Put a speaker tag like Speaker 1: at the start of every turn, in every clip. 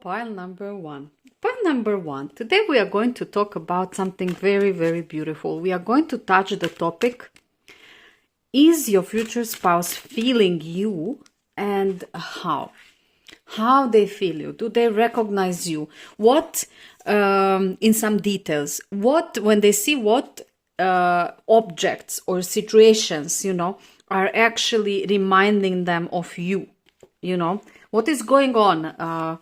Speaker 1: pile number one. Pile number one. Today we are going to talk about something very, very beautiful. We are going to touch the topic, is your future spouse feeling you and how? How they feel you? Do they recognize you? What, in some details, what, when they see what objects or situations, are actually reminding them of you, what is going on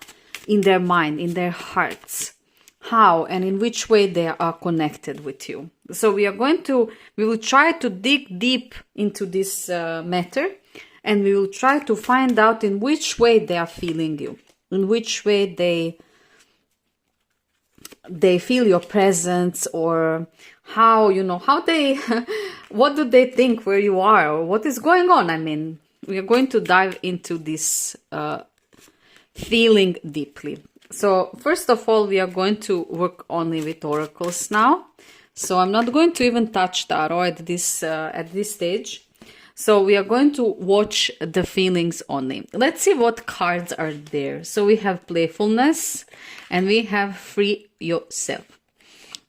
Speaker 1: in their mind, in their hearts, how and in which way they are connected with you. So we will try to dig deep into this matter, and we will try to find out in which way they are feeling you, in which way they feel your presence, or how, how they, what do they think where you are, or what is going on. I mean, we are going to dive into this feeling deeply. So first of all, we are going to work only with oracles now. So I'm not going to even touch tarot at this stage. So we are going to watch the feelings only. Let's see what cards are there. So we have playfulness, and we have free yourself.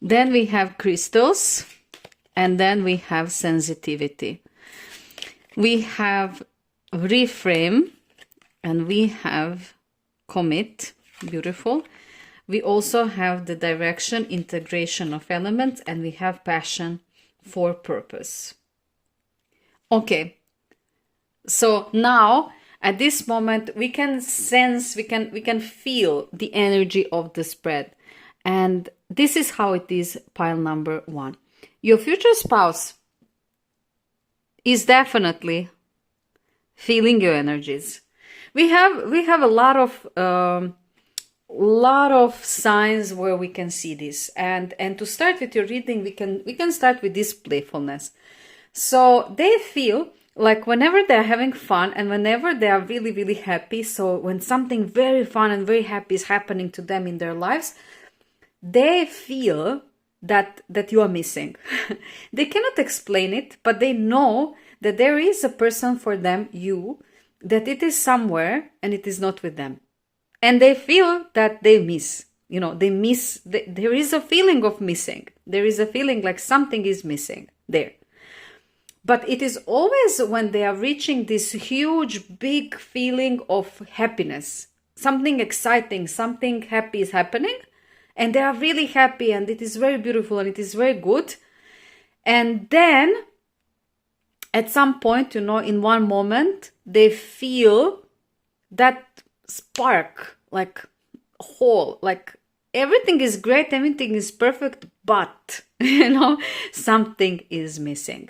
Speaker 1: Then we have crystals, and then we have sensitivity. We have reframe, and we have commit. Beautiful. We also have the direction, integration of elements, and we have passion for purpose. Okay, so now at this moment we can sense, we can feel the energy of the spread, and this is how it is. Pile number one, your future spouse is definitely feeling your energies. We have a lot of signs where we can see this, and to start with your reading, we can start with this playfulness. So they feel like whenever they're having fun and whenever they are really, really happy, so when something very fun and very happy is happening to them in their lives, they feel that you are missing. They cannot explain it, but they know that there is a person for them, you, that it is somewhere and it is not with them. And they feel that they miss, there is a feeling of missing. There is a feeling like something is missing there. But it is always when they are reaching this huge, big feeling of happiness, something exciting, something happy is happening, and they are really happy, and it is very beautiful, and it is very good. And then at some point, in one moment, they feel that spark, like whole, like everything is great, everything is perfect, but, something is missing.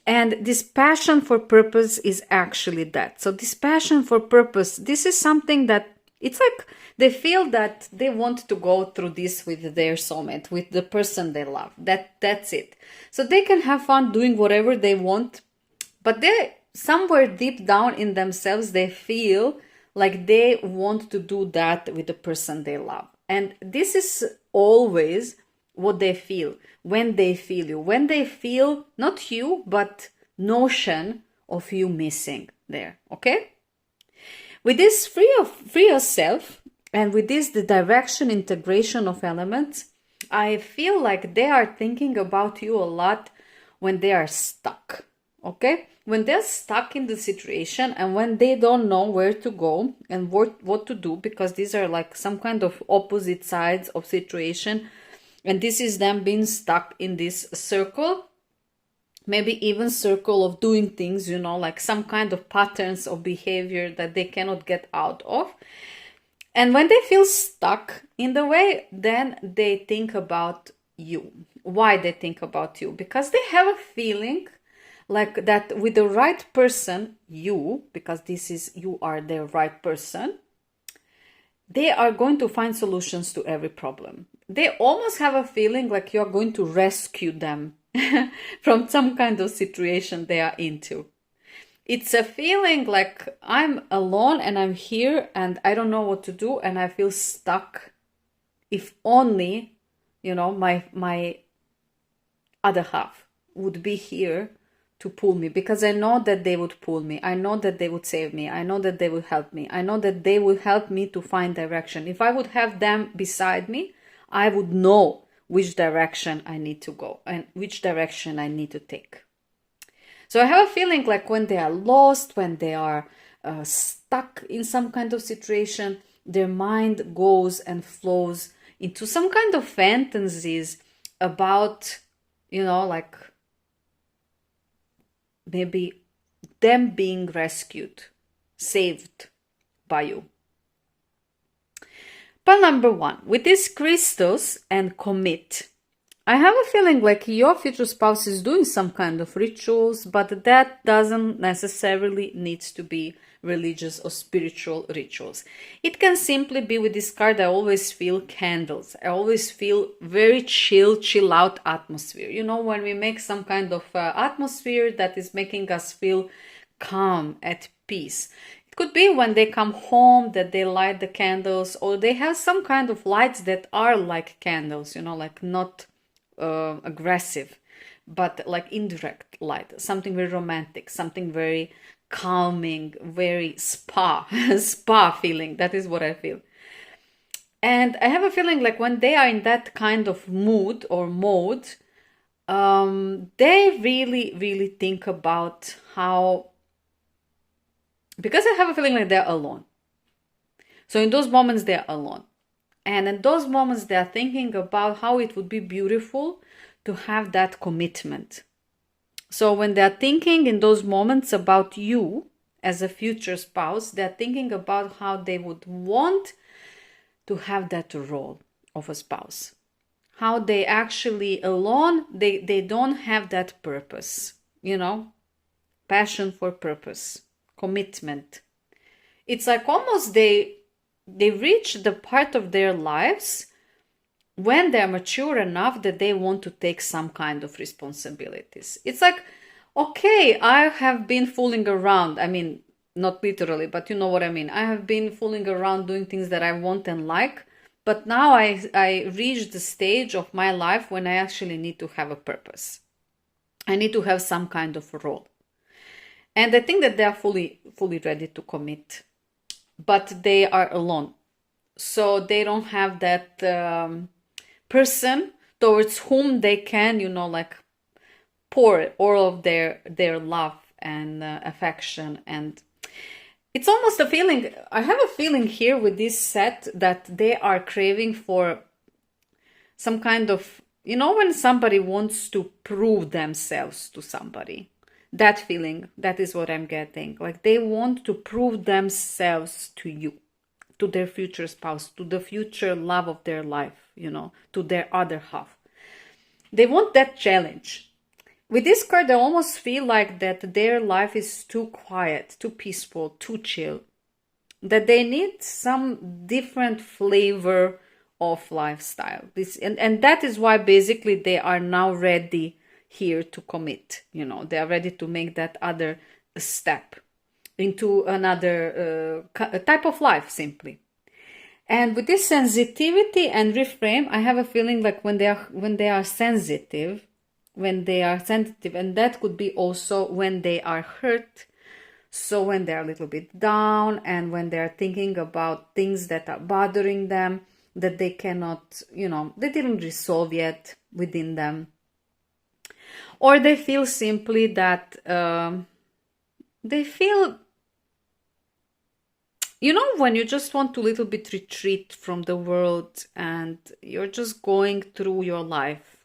Speaker 1: And this passion for purpose is actually that. So this passion for purpose, this is something that it's like they feel that they want to go through this with their soulmate, with the person they love. That's it. So they can have fun doing whatever they want, but they somewhere deep down in themselves, they feel like they want to do that with the person they love. And this is always what they feel when they feel you, when they feel not you, but notion of you missing there. Okay, with this free yourself, and with this the direction, integration of elements, I feel like they are thinking about you a lot when they are stuck. Okay, when they're stuck in the situation and when they don't know where to go and what to do, because these are like some kind of opposite sides of situation. And this is them being stuck in this circle, maybe even circle of doing things, like some kind of patterns of behavior that they cannot get out of. And when they feel stuck in the way, then they think about you. Why they think about you? Because they have a feeling like that with the right person, you, because you are the right person, they are going to find solutions to every problem. They almost have a feeling like you're going to rescue them from some kind of situation they are into. It's a feeling like I'm alone and I'm here and I don't know what to do and I feel stuck. If only, my other half would be here to pull me, because I know that they would pull me. I know that they would save me. I know that they would help me. I know that they would help me to find direction. If I would have them beside me, I would know which direction I need to go and which direction I need to take. So I have a feeling like when they are lost, when they are stuck in some kind of situation, their mind goes and flows into some kind of fantasies about, like maybe them being rescued, saved by you. But number 1, with this crystals and commit, I have a feeling like your future spouse is doing some kind of rituals, but that doesn't necessarily need to be religious or spiritual rituals. It can simply be, with this card, I always feel candles. I always feel very chill out atmosphere. When we make some kind of atmosphere that is making us feel calm, at peace. It could be when they come home that they light the candles, or they have some kind of lights that are like candles, like not aggressive, but like indirect light, something very romantic, something very calming, very spa feeling. That is what I feel. And I have a feeling like when they are in that kind of mood or mode, they really think about how, because I have a feeling like they're alone. So in those moments, they're alone. And in those moments, they are thinking about how it would be beautiful to have that commitment. So when they're thinking in those moments about you as a future spouse, they're thinking about how they would want to have that role of a spouse. How they actually alone, they don't have that purpose, passion for purpose, commitment. It's like almost they reach the part of their lives when they're mature enough that they want to take some kind of responsibilities. It's like, okay, I have been fooling around. I mean, not literally, but you know what I mean. I have been fooling around doing things that I want and like, but now I reached the stage of my life when I actually need to have a purpose. I need to have some kind of role. And I think that they are fully ready to commit, but they are alone. So they don't have that person towards whom they can, like pour all of their love and affection. And it's almost a feeling, I have a feeling here with this set that they are craving for some kind of, when somebody wants to prove themselves to somebody. That feeling, that is what I'm getting. Like they want to prove themselves to you, to their future spouse, to the future love of their life, to their other half. They want that challenge. With this card, I almost feel like that their life is too quiet, too peaceful, too chill, that they need some different flavor of lifestyle. And that is why basically they are now ready here to commit. They are ready to make that other step into another type of life, simply. And with this sensitivity and reframe, I have a feeling like when they are sensitive, and that could be also when they are hurt. So when they're a little bit down, and when they're thinking about things that are bothering them, that they cannot, they didn't resolve yet within them. Or they feel simply that they feel, when you just want to little bit retreat from the world and you're just going through your life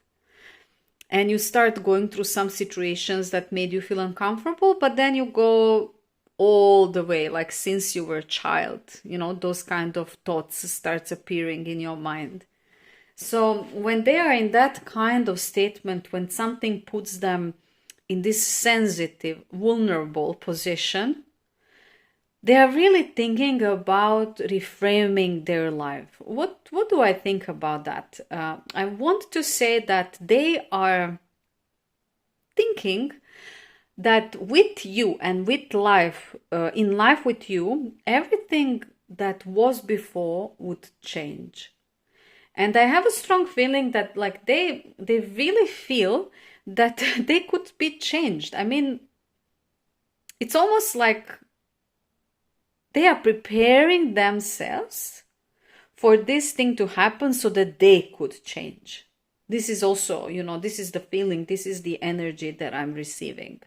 Speaker 1: and you start going through some situations that made you feel uncomfortable, but then you go all the way, like since you were a child, those kind of thoughts starts appearing in your mind. So when they are in that kind of statement, when something puts them in this sensitive, vulnerable position, they are really thinking about reframing their life. What do I think about that? I want to say that they are thinking that with you and with life, in life with you, everything that was before would change. And I have a strong feeling that like they really feel that they could be changed. I mean, it's almost like they are preparing themselves for this thing to happen so that they could change. This is also, this is the feeling, this is the energy that I'm receiving.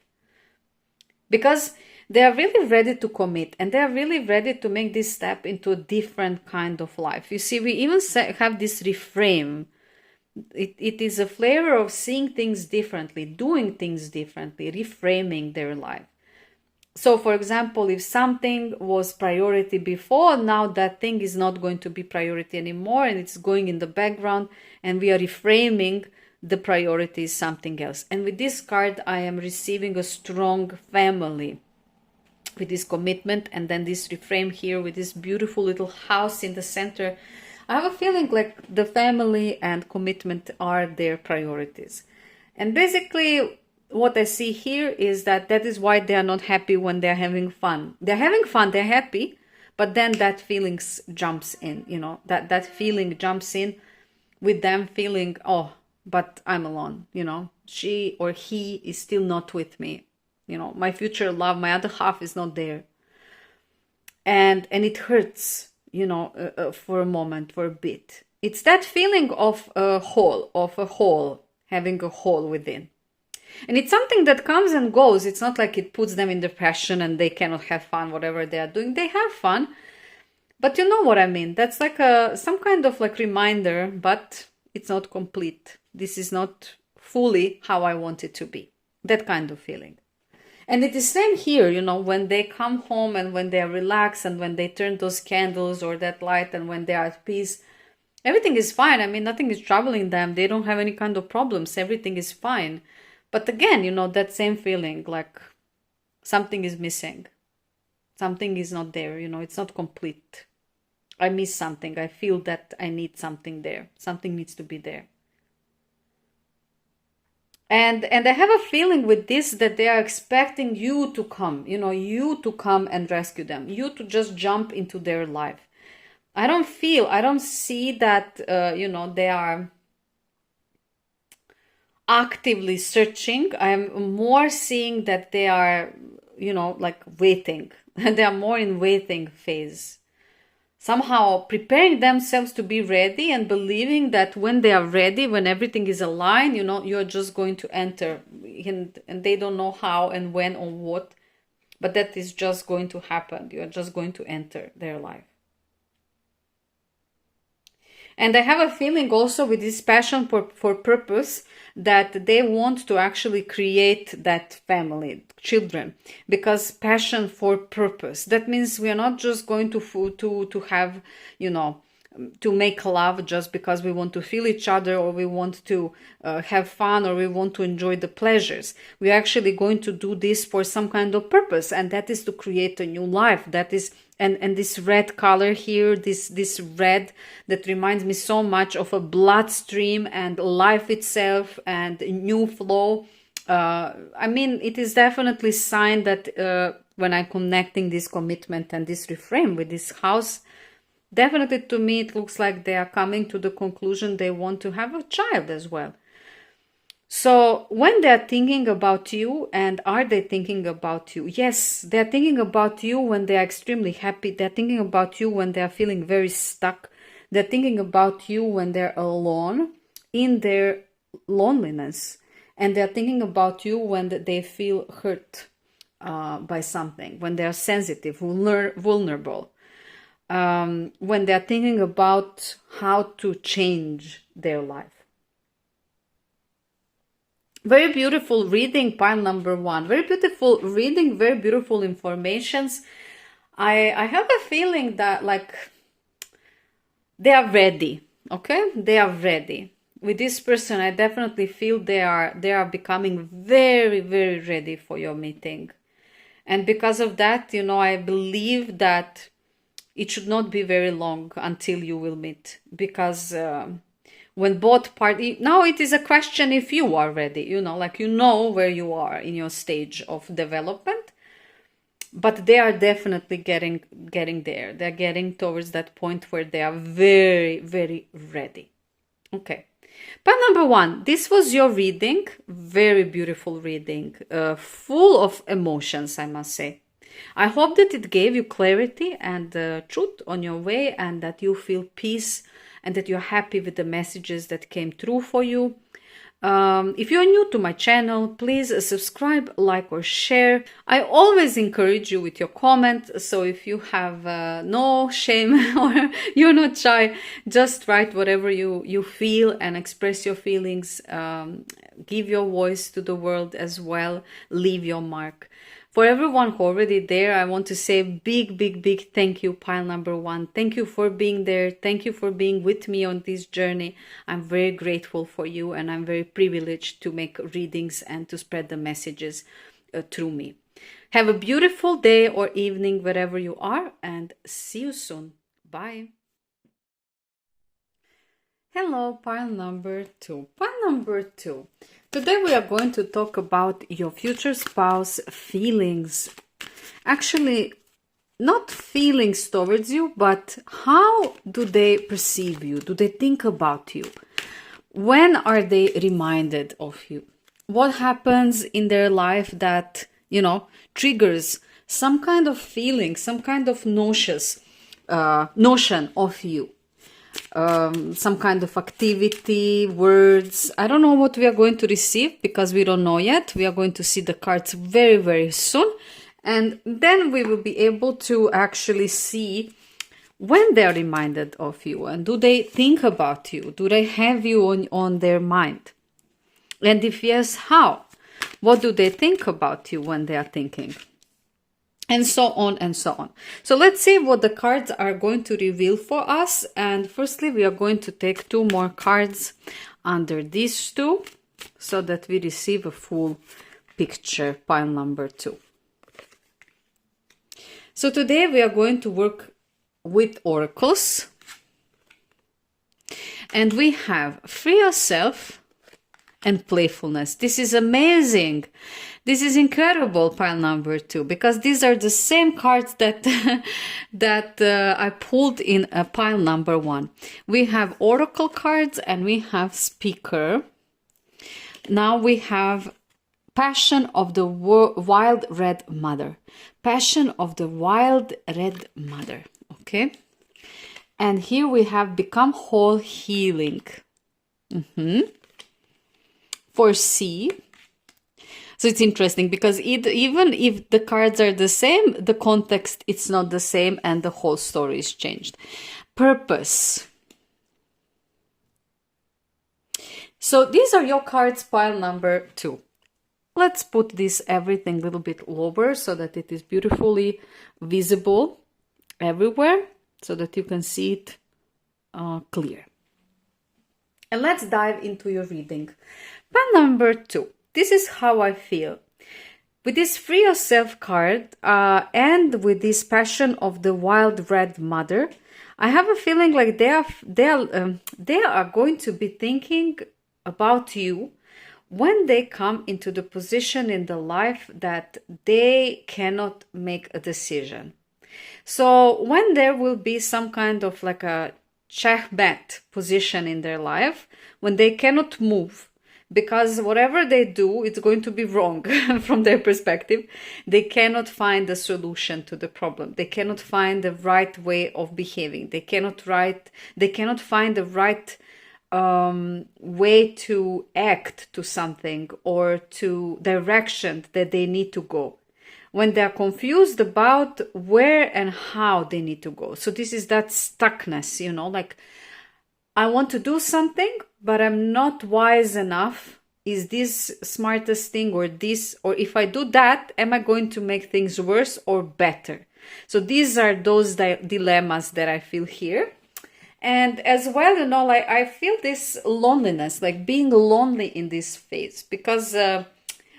Speaker 1: Because they are really ready to commit, and they are really ready to make this step into a different kind of life. You see, we even have this reframe. It is a flavor of seeing things differently, doing things differently, reframing their life. So, for example, if something was priority before, now that thing is not going to be priority anymore, and it's going in the background, and we are reframing the priority is something else. And with this card, I am receiving a strong family with this commitment, and then this reframe here with this beautiful little house in the center. I have a feeling like the family and commitment are their priorities. And basically, what I see here is that is why they are not happy when they're having fun. They're having fun, they're happy, but then that feeling jumps in, that feeling jumps in with them feeling, oh, but I'm alone, she or he is still not with me. My future love, my other half is not there. And it hurts, for a moment, for a bit. It's that feeling of a hole, having a hole within. And it's something that comes and goes. It's not like it puts them in depression and they cannot have fun, whatever they are doing. They have fun. But you know what I mean. That's like some kind of like reminder, but it's not complete. This is not fully how I want it to be. That kind of feeling. And it is same here, when they come home and when they are relaxed and when they turn those candles or that light and when they are at peace, everything is fine. I mean, nothing is troubling them. They don't have any kind of problems. Everything is fine. But again, that same feeling like something is missing. Something is not there, it's not complete. I miss something. I feel that I need something there. Something needs to be there. And I have a feeling with this that they are expecting you to come, you to come and rescue them, you to just jump into their life. I don't see that, they are actively searching. I'm more seeing that they are, like waiting. They are more in waiting phase. Somehow preparing themselves to be ready and believing that when they are ready, when everything is aligned, you're just going to enter. And they don't know how and when or what, but that is just going to happen. You're just going to enter their life. And I have a feeling also with this passion for purpose that they want to actually create that family, children, because passion for purpose. That means we are not just going to have, to make love just because we want to feel each other or we want to have fun or we want to enjoy the pleasures. We're actually going to do this for some kind of purpose, and that is to create a new life. That is, and this red color here, this red that reminds me so much of a bloodstream and life itself and new flow. I mean, it is definitely a sign that when I'm connecting this commitment and this reframe with this house, definitely to me it looks like they are coming to the conclusion they want to have a child as well. So when they're thinking about you, and are they thinking about you? Yes, they're thinking about you when they're extremely happy. They're thinking about you when they're feeling very stuck. They're thinking about you when they're alone in their loneliness. And they're thinking about you when they feel hurt by something, when they're sensitive, vulnerable. When they're thinking about how to change their life. Very beautiful reading, pile number 1. Very beautiful reading, very beautiful informations. I have a feeling that like they are ready, okay? They are ready. With this person, I definitely feel they are becoming very, very ready for your meeting. And because of that, I believe that it should not be very long until you will meet, because when both parties, now it is a question if you are ready, like where you are in your stage of development, but they are definitely getting there. They're getting towards that point where they are very, very ready. Okay. Pile number 1, this was your reading. Very beautiful reading, full of emotions, I must say. I hope that it gave you clarity and truth on your way, and that you feel peace and that you're happy with the messages that came through for you. If you're new to my channel, please subscribe, like, or share. I always encourage you with your comment, so if you have no shame or you're not shy, just write whatever you feel and express your feelings. Give your voice to the world as well. Leave your mark. For everyone who already there, I want to say big thank you, pile number 1. Thank you for being there. Thank you for being with me on this journey. I'm very grateful for you, and I'm very privileged to make readings and to spread the messages through me. Have a beautiful day or evening wherever you are, and see you soon. Bye. Hello, pile number 2. Pile number 2. Today we are going to talk about your future spouse feelings. Actually, not feelings towards you, but how do they perceive you? Do they think about you? When are they reminded of you? What happens in their life that, triggers some kind of feeling, some kind of notion of you? Some kind of activity, words. I don't know what we are going to receive because we don't know yet. We are going to see the cards very soon, and then we will be able to actually see when they are reminded of you, and do they think about you? Do they have you on their mind? And if yes, how? What do they think about you when they are thinking? And so on and so on. So let's see what the cards are going to reveal for us. And firstly, we are going to take 2 more cards under these 2 so that we receive a full picture, pile number 2. So today we are going to work with oracles. And we have free yourself and playfulness. This is amazing. This is incredible, pile number 2, because these are the same cards that I pulled in pile number 1. We have oracle cards and we have speaker. Now we have passion of the wild red mother. Passion of the wild red mother. Okay. And here we have become whole, healing. Foresee. So it's interesting because even if the cards are the same, the context it's not the same and the whole story is changed. Purpose. So these are your cards, pile number 2. Let's put this everything a little bit lower so that it is beautifully visible everywhere so that you can see it clear. And let's dive into your reading. Pile number 2. This is how I feel. With this free yourself card and with this passion of the wild red mother, I have a feeling like they are going to be thinking about you when they come into the position in the life that they cannot make a decision. So when there will be some kind of like a checkmate position in their life, when they cannot move, because whatever they do, it's going to be wrong from their perspective. They cannot find a solution to the problem. They cannot find the right way of behaving. They cannot find the right way to act to something or to direction that they need to go. When they're confused about where and how they need to go. So this is that stuckness, like I want to do something, but I'm not wise enough. Is this smartest thing or this? Or if I do that, am I going to make things worse or better? So these are those dilemmas that I feel here. And as well, I feel this loneliness, like being lonely in this phase. Because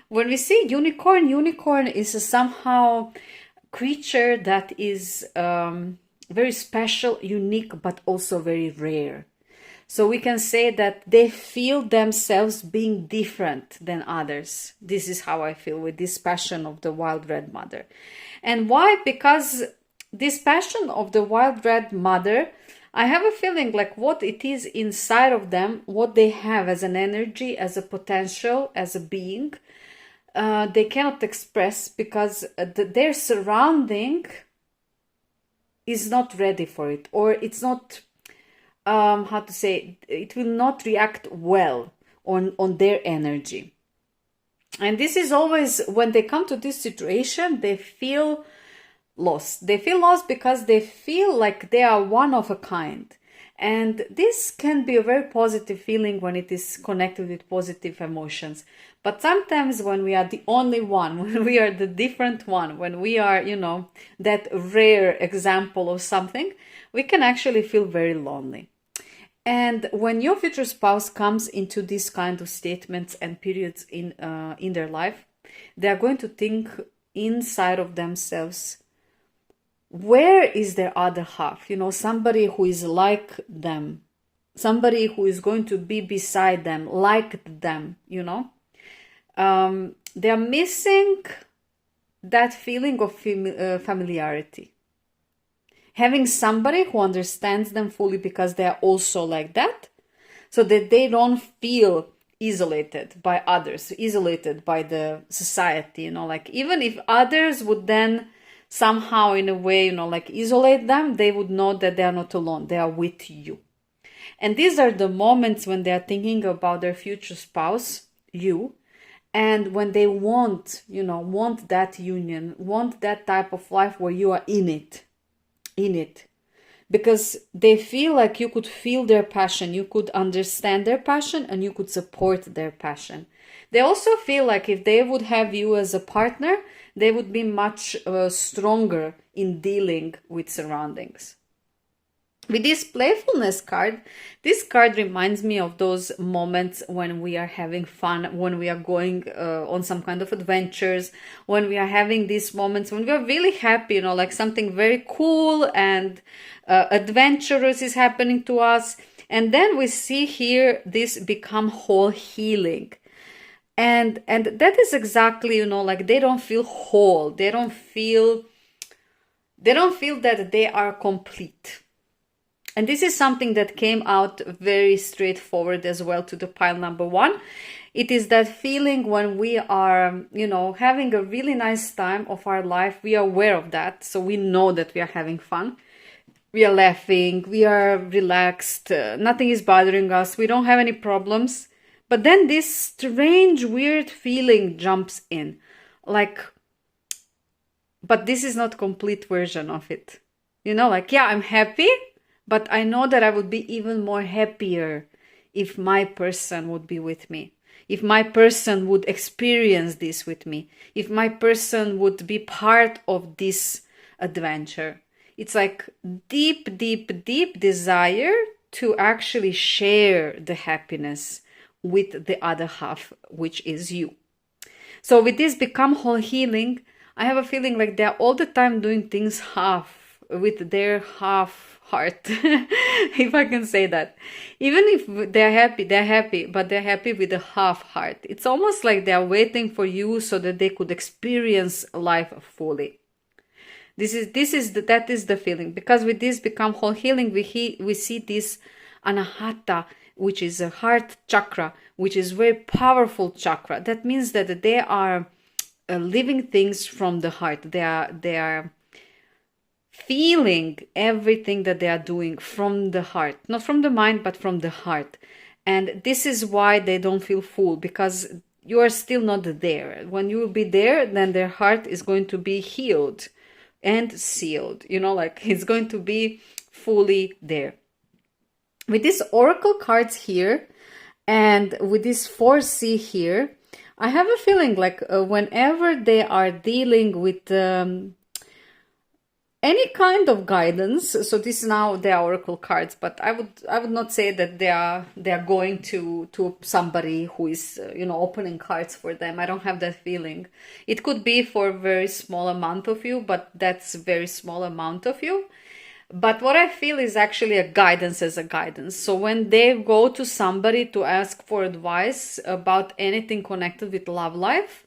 Speaker 1: when we see unicorn is a somehow creature that is very special, unique, but also very rare. So we can say that they feel themselves being different than others. This is how I feel with this passion of the wild red mother. And why? Because this passion of the wild red mother I have a feeling like what it is inside of them, what they have as an energy, as a potential, as a being, they cannot express because their surrounding is not ready for it, or it's not, how to say, it will not react well on their energy. And this is always, when they come to this situation, they feel lost. They feel lost because they feel like they are one of a kind. And this can be a very positive feeling when it is connected with positive emotions. But sometimes when we are the only one, when we are the different one, when we are, that rare example of something, we can actually feel very lonely. And when your future spouse comes into these kind of statements and periods in their life, they are going to think inside of themselves, where is their other half? Somebody who is like them, somebody who is going to be beside them, like them, they are missing that feeling of familiarity. Having somebody who understands them fully because they are also like that, so that they don't feel isolated by others, isolated by the society, like even if others would then somehow in a way, isolate them, they would know that they are not alone, they are with you. And these are the moments when they are thinking about their future spouse, you, and when they want that union, want that type of life where you are in it, because they feel like you could feel their passion, you could understand their passion, and you could support their passion. They also feel like if they would have you as a partner, they would be much stronger in dealing with surroundings. With this playfulness card, this card reminds me of those moments when we are having fun, when we are going on some kind of adventures, when we are having these moments when we are really happy, like something very cool and adventurous is happening to us. And then we see here this become whole healing. And that is exactly, like they don't feel whole. They don't feel that they are complete. And this is something that came out very straightforward as well to the pile number 1. It is that feeling when we are, having a really nice time of our life. We are aware of that. So we know that we are having fun. We are laughing. We are relaxed. Nothing is bothering us. We don't have any problems. But then this strange, weird feeling jumps in. But this is not complete version of it. Yeah, I'm happy. But I know that I would be even more happier if my person would be with me, if my person would experience this with me, if my person would be part of this adventure. It's like deep, deep, deep desire to actually share the happiness with the other half, which is you. So with this become whole healing, I have a feeling like they're all the time doing things half, with their half heart, if I can say that. Even if they're happy, but they're happy with a half heart. It's almost like they're waiting for you so that they could experience life fully. That is the feeling. Because with this become whole healing, we see this anahata, which is a heart chakra, which is very powerful chakra. That means that they are living things from the heart. They are feeling everything that they are doing from the heart, not from the mind, but from the heart. And this is why they don't feel full, because you are still not there. When you will be there, then their heart is going to be healed and sealed, it's going to be fully there. With these oracle cards here and with this 4C here, I have a feeling like whenever they are dealing with any kind of guidance, so this now they are oracle cards, but I would not say that they are going to somebody who is opening cards for them. I don't have that feeling. It could be for a very small amount of you, but that's a very small amount of you. But what I feel is actually a guidance as a guidance. So when they go to somebody to ask for advice about anything connected with love life,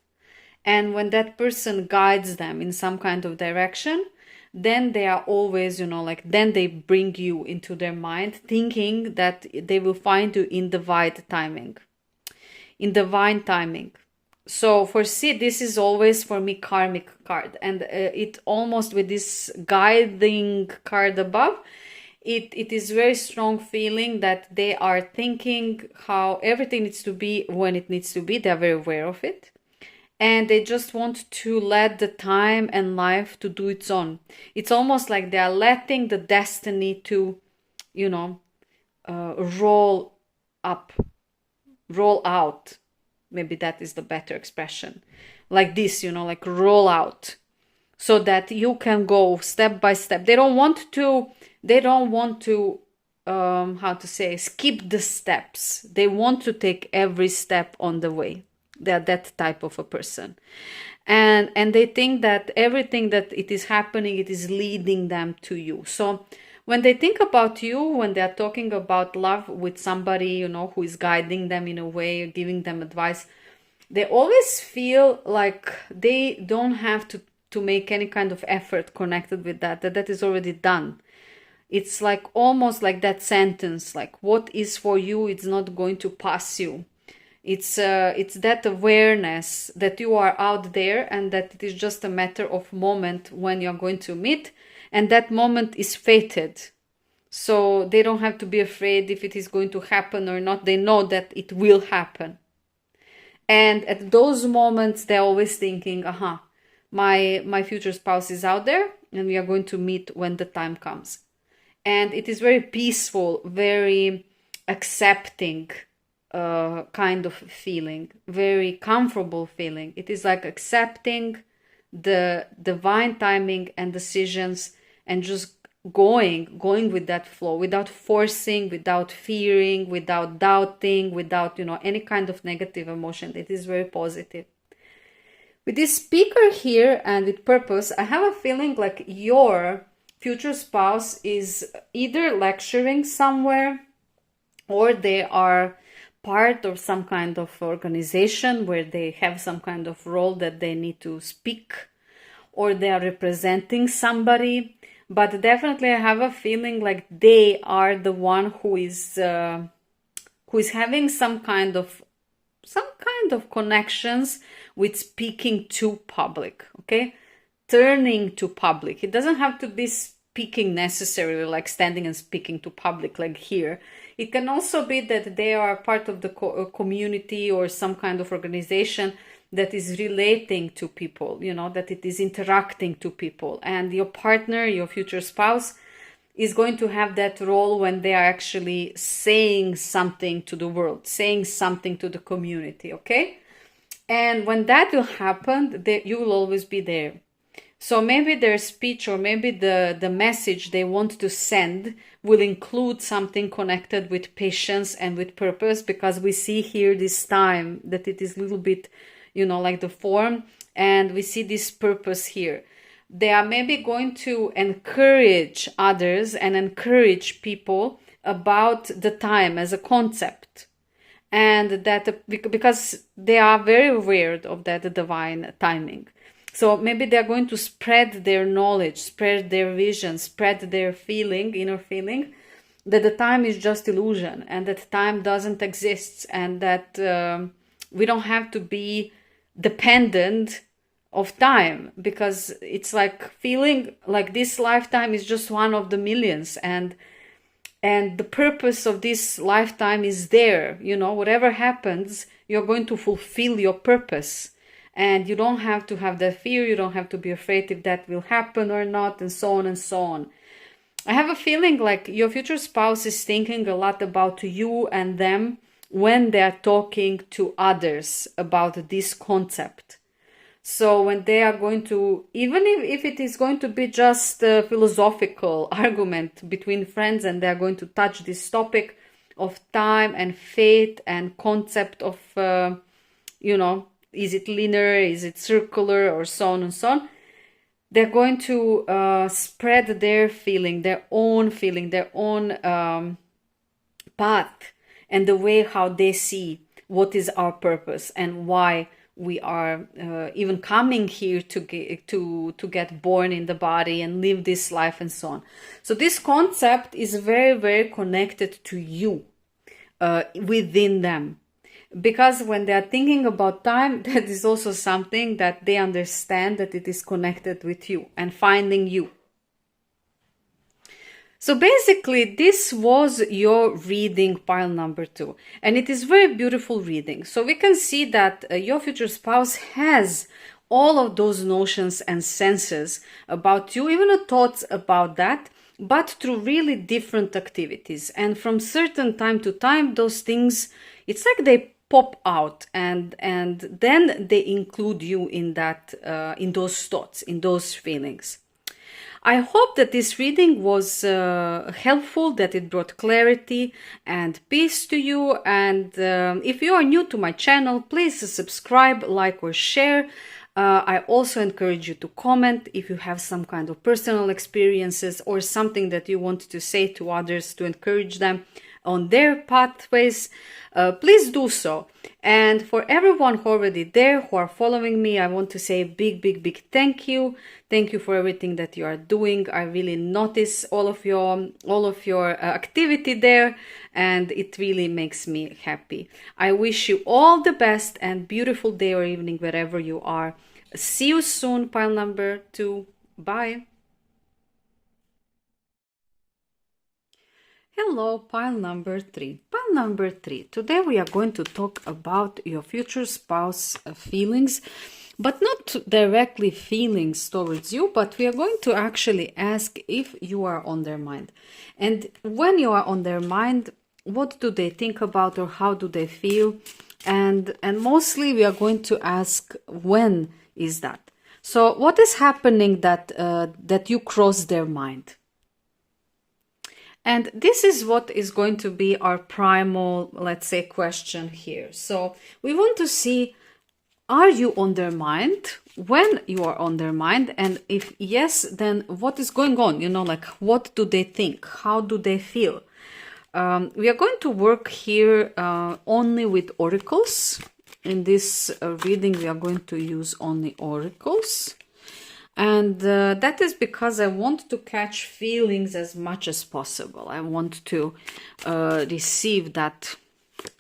Speaker 1: and when that person guides them in some kind of direction, then they are always, like, then they bring you into their mind, thinking that they will find you in divine timing. So for C, this is always for me karmic card, and it almost with this guiding card above, it is very strong feeling that they are thinking how everything needs to be when it needs to be. They're very aware of it. And they just want to let the time and life to do its own. It's almost like they are letting the destiny to, roll out. Maybe that is the better expression. Like this, like roll out. So that you can go step by step. They don't want to, skip the steps. They want to take every step on the way. They're that type of a person. And they think that everything that it is happening, it is leading them to you. So when they think about you, when they're talking about love with somebody, who is guiding them in a way, giving them advice, they always feel like they don't have to make any kind of effort connected with that is already done. It's like almost like that sentence, like what is for you, it's not going to pass you. It's that awareness that you are out there and that it is just a matter of moment when you're going to meet, and that moment is fated. So they don't have to be afraid if it is going to happen or not. They know that it will happen. And at those moments, they're always thinking, my future spouse is out there and we are going to meet when the time comes. And it is very peaceful, very accepting kind of feeling, very comfortable feeling. It is like accepting the divine timing and decisions and just going with that flow, without forcing, without fearing, without doubting, without any kind of negative emotion. It is very positive. With this speaker here and with purpose, I have a feeling like your future spouse is either lecturing somewhere, or they are part of some kind of organization where they have some kind of role that they need to speak, or they are representing somebody. But definitely I have a feeling like they are the one who is having some kind of connections with speaking to public, okay? Turning to public. It doesn't have to be speaking necessarily, like standing and speaking to public like here. It can also be that they are part of the community or some kind of organization that is relating to people, that it is interacting to people. And your partner, your future spouse, is going to have that role when they are actually saying something to the world, saying something to the community, okay? And when that will happen, you will always be there. So maybe their speech or maybe the message they want to send will include something connected with patience and with purpose, because we see here this time that it is a little bit, like the form, and we see this purpose here. They are maybe going to encourage others and encourage people about the time as a concept. And that because they are very aware of that divine timing. So maybe they're going to spread their knowledge, spread their vision, spread their feeling, inner feeling, that the time is just illusion and that time doesn't exist, and that we don't have to be dependent of time, because it's like feeling like this lifetime is just one of the millions, and the purpose of this lifetime is there. Whatever happens, you're going to fulfill your purpose. And you don't have to have that fear, you don't have to be afraid if that will happen or not, and so on and so on. I have a feeling like your future spouse is thinking a lot about you and them when they are talking to others about this concept. So when they are going to, even if it is going to be just a philosophical argument between friends, and they are going to touch this topic of time and fate and concept of, is it linear, is it circular, or so on and so on, they're going to spread their feeling, their own path, and the way how they see what is our purpose and why we are even coming here to get born in the body and live this life and so on. So this concept is very, very connected to you within them. Because when they are thinking about time, that is also something that they understand that it is connected with you and finding you. So basically, this was your reading, pile number 2. And it is very beautiful reading. So we can see that your future spouse has all of those notions and senses about you, even the thoughts about that, but through really different activities. And from certain time to time, those things, it's like they pop out, and then they include you in that, in those thoughts, in those feelings. I hope that this reading was helpful, that it brought clarity and peace to you. And if you are new to my channel, please subscribe, like, or share. I also encourage you to comment if you have some kind of personal experiences or something that you want to say to others to encourage them on their pathways. Please do so. And for everyone who already there, who are following me, I want to say a big thank you. Thank you for everything that you are doing. I really notice all of your activity there, and it really makes me happy. I wish you all the best and beautiful day or evening wherever you are. See you soon, pile number 2. Bye. Hello, pile number 3. Pile number 3. Today we are going to talk about your future spouse feelings, but not directly feelings towards you, but we are going to actually ask if you are on their mind. And when you are on their mind, what do they think about, or how do they feel? And mostly we are going to ask, when is that? So what is happening that you cross their mind? And this is what is going to be our primal, let's say, question here. So we want to see, are you on their mind? When you are on their mind? And if yes, then what is going on? You know, like, what do they think? How do they feel? We are going to work here only with oracles. In this reading, we are going to use only oracles. And that is because I want to catch feelings as much as possible. I want to receive that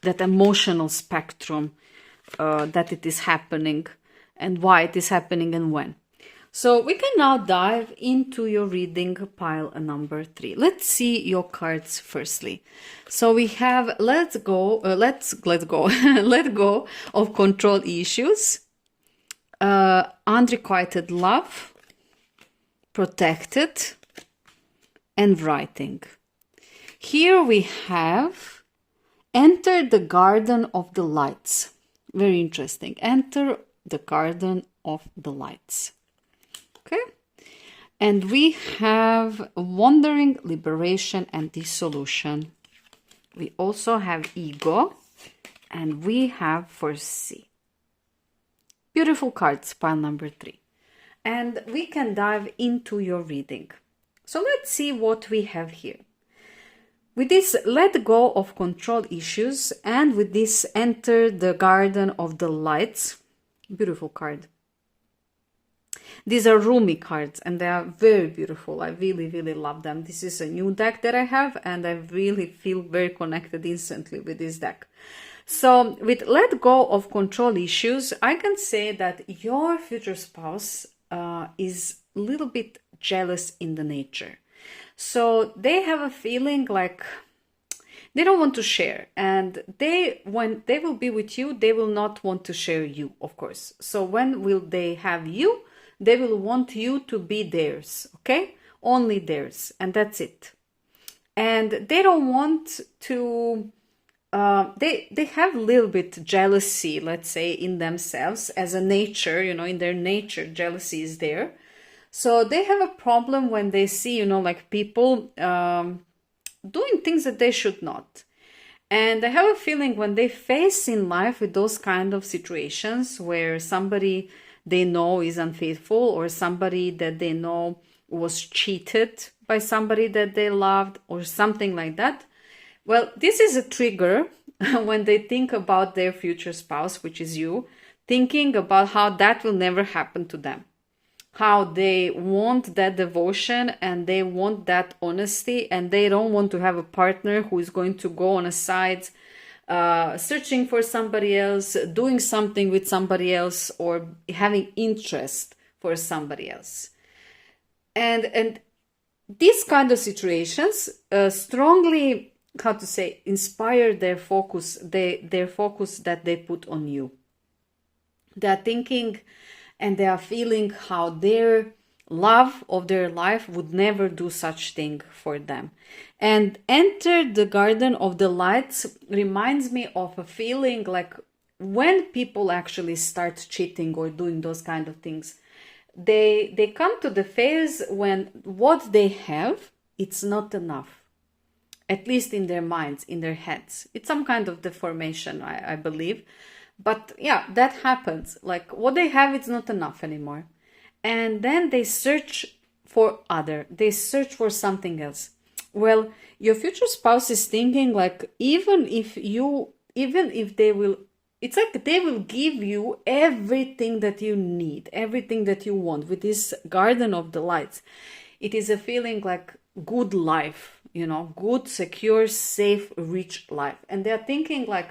Speaker 1: emotional spectrum, that it is happening and why it is happening and when. So we can now dive into your reading, pile number 3. Let's see your cards firstly. So we have let go of control issues, unrequited love, protected, and writing. Here we have enter the garden of the lights. Very interesting. Enter the garden of the lights. Okay. And we have wandering, liberation, and dissolution. We also have ego, and we have foresee. Beautiful cards, pile number 3. And we can dive into your reading. So let's see what we have here. With this, let go of control issues, and with this, enter the garden of the lights. Beautiful card. These are Rumi cards, and they are very beautiful. I really love them. This is a new deck that I have, and I really feel very connected instantly with this deck. So with let go of control issues, I can say that your future spouse is a little bit jealous in the nature. So they have a feeling like they don't want to share, and when they will be with you, they will not want to share you, of course. So when will they have you? They will want you to be theirs, okay? Only theirs, and that's it. And they don't want to, they have a little bit jealousy, let's say, in themselves as a nature, you know, in their nature, jealousy is there. So they have a problem when they see, you know, like people doing things that they should not. And I have a feeling when they face in life with those kind of situations where somebody they know is unfaithful, or somebody that they know was cheated by somebody that they loved, or something like that. Well, this is a trigger when they think about their future spouse, which is you, thinking about how that will never happen to them, how they want that devotion and they want that honesty, and they don't want to have a partner who is going to go on a side searching for somebody else, doing something with somebody else, or having interest for somebody else. And these kind of situations strongly, how to say, inspire their focus, their focus that they put on you. They are thinking and they are feeling how their love of their life would never do such thing for them. And enter the garden of the lights reminds me of a feeling like when people actually start cheating or doing those kind of things, they come to the phase when what they have, it's not enough. At least in their minds, in their heads. It's some kind of deformation, I believe. But yeah, that happens. Like what they have, it's not enough anymore. And then they search for they search for something else. Well, your future spouse is thinking like, even if they will, it's like they will give you everything that you need, everything that you want with this garden of the lights. It is a feeling like good life, good, secure, safe, rich life. And they're thinking like,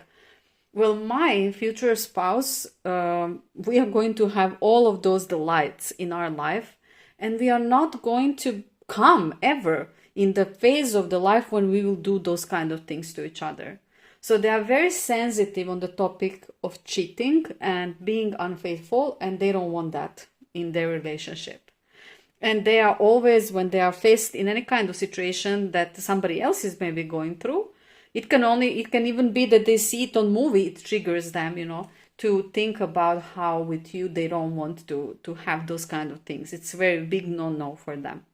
Speaker 1: well, my future spouse, we are going to have all of those delights in our life, and we are not going to come ever in the phase of the life when we will do those kind of things to each other. So they are very sensitive on the topic of cheating and being unfaithful, and they don't want that in their relationship. And they are always, when they are faced in any kind of situation that somebody else is maybe going through, it can even be that they see it on movie, it triggers them, to think about how with you they don't want to have those kind of things. It's a very big no for them.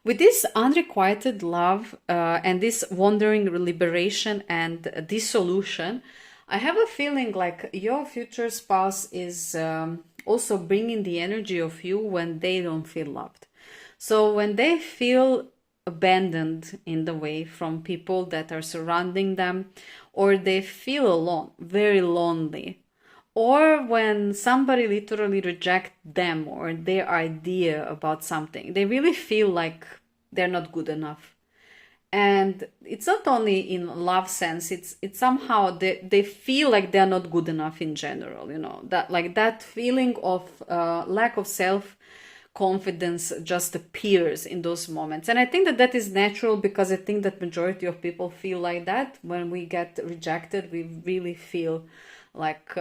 Speaker 1: With this unrequited love and this wandering liberation and dissolution, I have a feeling like your future spouse is also bringing the energy of you when they don't feel loved. So when they feel abandoned in the way from people that are surrounding them, or they feel alone, very lonely, or when somebody literally rejects them or their idea about something, they really feel like they're not good enough. And it's not only in love sense, it's somehow they feel like they're not good enough in general, that feeling of lack of self-confidence just appears in those moments. And I think that is natural, because I think that majority of people feel like that. When we get rejected, we really feel like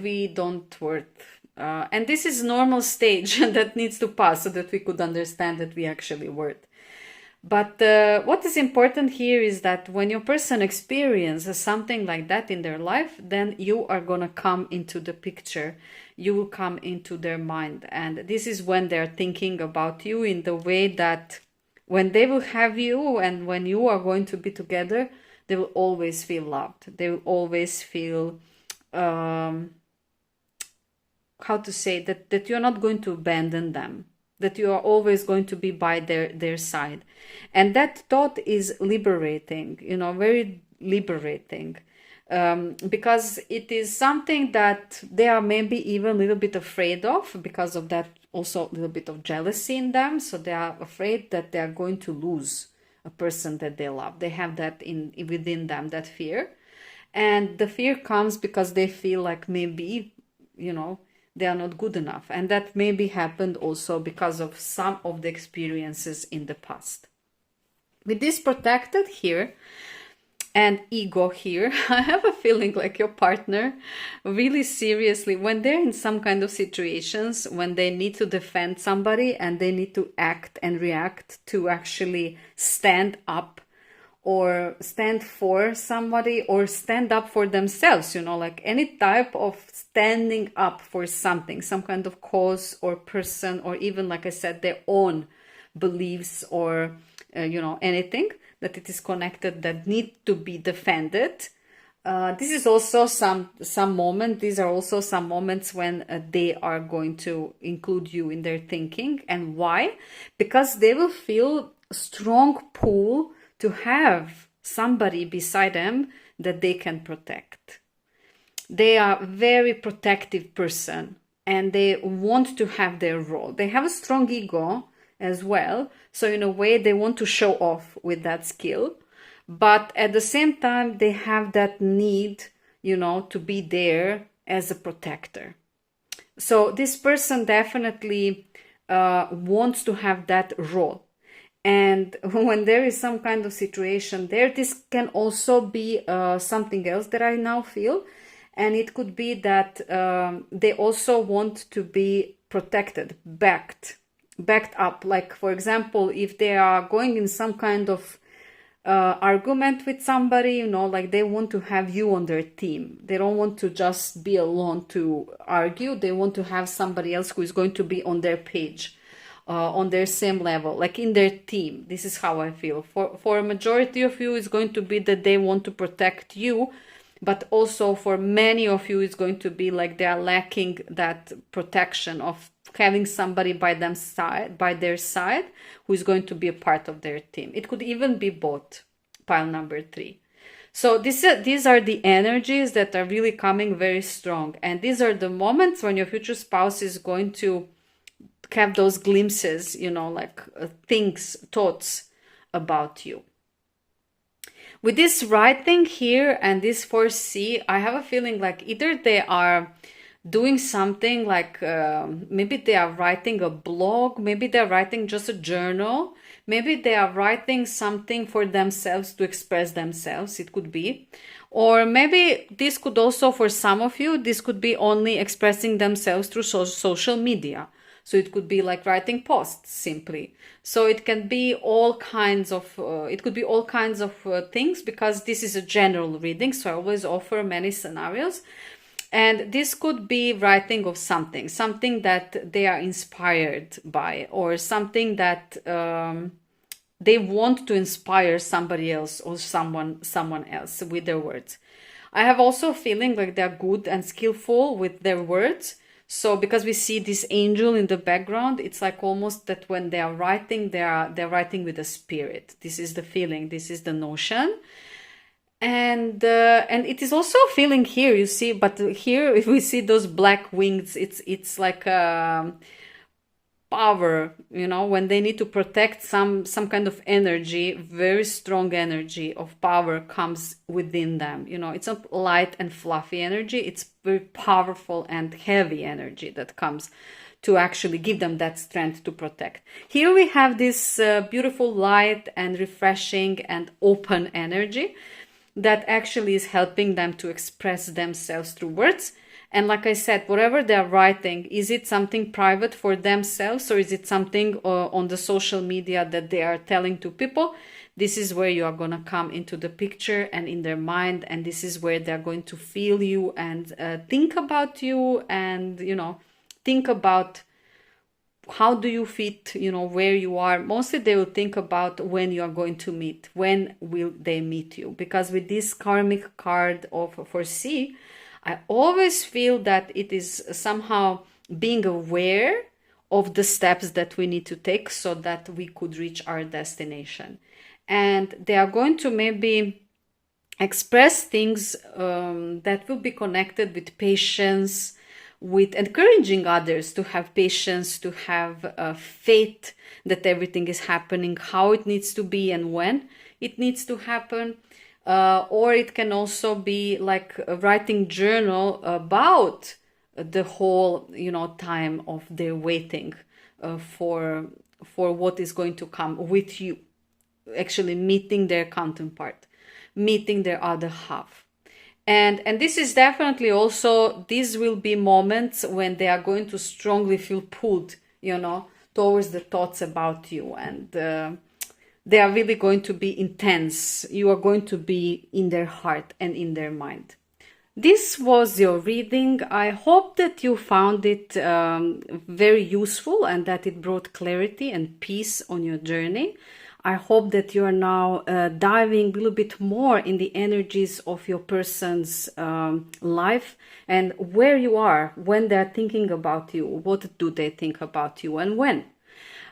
Speaker 1: we don't worth. And this is normal stage that needs to pass so that we could understand that we actually worth. But what is important here is that when your person experiences something like that in their life, then you are going to come into the picture. You will come into their mind. And this is when they're thinking about you in the way that when they will have you and when you are going to be together, they will always feel loved. They will always feel, how to say, that you're not going to abandon them, that you are always going to be by their side. And that thought is liberating, very liberating. Because it is something that they are maybe even a little bit afraid of, because of that also a little bit of jealousy in them. So they are afraid that they are going to lose a person that they love. They have that within them, that fear. And the fear comes because they feel like maybe, they are not good enough. And that maybe happened also because of some of the experiences in the past. With this protected here and ego here, I have a feeling like your partner really seriously, when they're in some kind of situations, when they need to defend somebody and they need to act and react to actually stand up or stand for somebody or stand up for themselves, like any type of standing up for something, some kind of cause or person, or even, like I said, their own beliefs or, anything that it is connected that need to be defended. This is also some moment. These are also some moments when they are going to include you in their thinking. And why? Because they will feel a strong pull to have somebody beside them that they can protect. They are a very protective person and they want to have their role. They have a strong ego as well. So in a way, they want to show off with that skill. But at the same time, they have that need, to be there as a protector. So this person definitely wants to have that role. And when there is some kind of situation there, this can also be something else that I now feel. And it could be that they also want to be protected, backed up. Like, for example, if they are going in some kind of argument with somebody, like they want to have you on their team. They don't want to just be alone to argue. They want to have somebody else who is going to be on their page, on their same level, like in their team. This is how I feel. For a majority of you, it's going to be that they want to protect you, but also for many of you, it's going to be like they are lacking that protection of having somebody by their side who is going to be a part of their team. It could even be both, pile number 3. So these are the energies that are really coming very strong. And these are the moments when your future spouse is going to have those glimpses, like thoughts about you. With this writing here and this 4C, I have a feeling like either they are doing something like maybe they are writing a blog, maybe they're writing just a journal, maybe they are writing something for themselves to express themselves, it could be. Or maybe this could also, for some of you, this could be only expressing themselves through social media. So it could be like writing posts simply. So it can be all kinds of, things, because this is a general reading. So I always offer many scenarios. And this could be writing of something that they are inspired by, or something that they want to inspire somebody else or someone else with their words. I have also a feeling like they're good and skillful with their words. So because we see this angel in the background, it's like almost that when they are writing, they're writing with a spirit. This is the feeling, this is the notion. And it is also a feeling here, you see, but here if we see those black wings, it's like power, when they need to protect some kind of energy, very strong energy of power comes within them. It's not light and fluffy energy, it's very powerful and heavy energy that comes to actually give them that strength to protect. Here we have this beautiful light and refreshing and open energy that actually is helping them to express themselves through words. And like I said, whatever they're writing, is it something private for themselves, or is it something on the social media that they are telling to people? This is where you are going to come into the picture and in their mind, and this is where they're going to feel you and think about you, and think about how do you fit, where you are. Mostly they will think about when you are going to meet, when will they meet you, because with this karmic card of 4C, I always feel that it is somehow being aware of the steps that we need to take so that we could reach our destination. And they are going to maybe express things that will be connected with patience, with encouraging others to have patience, to have faith that everything is happening how it needs to be and when it needs to happen. Or it can also be like a writing journal about the whole, time of their waiting for what is going to come with you, actually meeting their counterpart, meeting their other half. And this is definitely also, these will be moments when they are going to strongly feel pulled, towards the thoughts about you, and they are really going to be intense. You are going to be in their heart and in their mind. This was your reading. I hope that you found it very useful and that it brought clarity and peace on your journey. I hope that you are now diving a little bit more in the energies of your person's life and where you are when they're thinking about you. What do they think about you and when?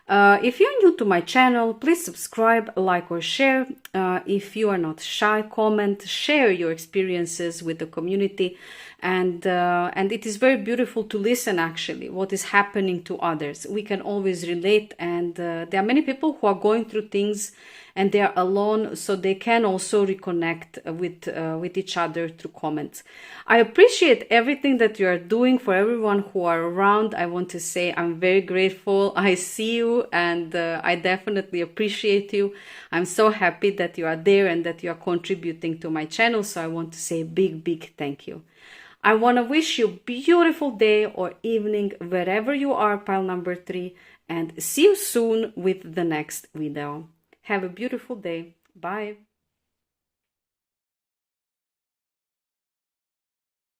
Speaker 1: If you're new to my channel, please subscribe, like or share. If you are not shy, comment, share your experiences with the community. And it is very beautiful to listen actually what is happening to others. We can always relate, and there are many people who are going through things and they are alone, so they can also reconnect with each other through comments. I appreciate everything that you are doing. For everyone who are around, I want to say I'm very grateful. I see you, and I definitely appreciate you. I'm so happy that you are there and that you are contributing to my channel, so I want to say a big thank you. I want to wish you a beautiful day or evening wherever you are, pile number 3, and see you soon with the next video. Have a beautiful day. Bye.